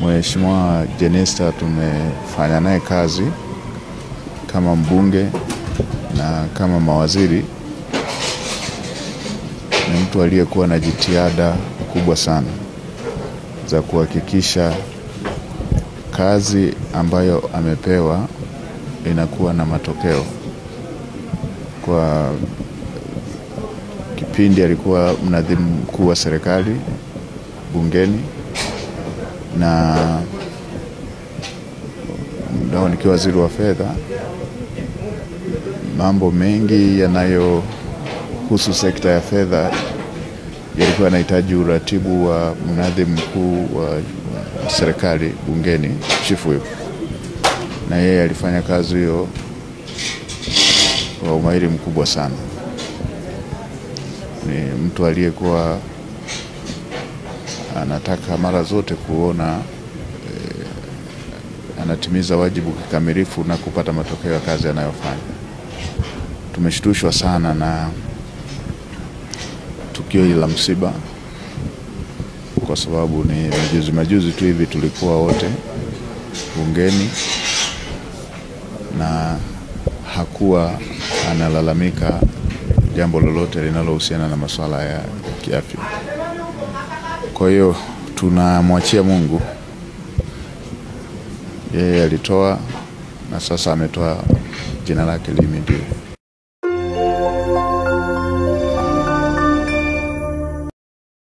Mheshimiwa Jenista tumefanya naye kazi kama mbunge na kama mawaziri. Ni mtu aliyekuwa na jitihada kubwa sana za kuhakikisha kazi ambayo amepewa inakuwa na matokeo. Kwa kipindi alikuwa mnadhimu mkuu wa serikali bungeni, na ndio nikiwa waziri wa fedha. Mambo mengi yanayohusu sekta ya fedha yalikuwa yanahitaji uratibu wa mnadhimu mkuu wa serikali bungeni, Chief Whip, na yeye alifanya kazi hiyo kwa umahiri mkubwa sana. Ni mtu aliyekuwa anataka mara zote kuona anatimiza wajibu kikamilifu na kupata matokeo ya kazi anayofanya. Tumeshtushwa sana na tukio hili la msiba, kwa sababu ni majuzi tu hivi tulikuwa wote bungeni na hakuwa analalamika jambo lolote linalohusiana na masuala ya kiafya. Kwa hiyo tunamwachia Mungu. Yeye alitoa na sasa ametoa, jina lake lihimidiwe.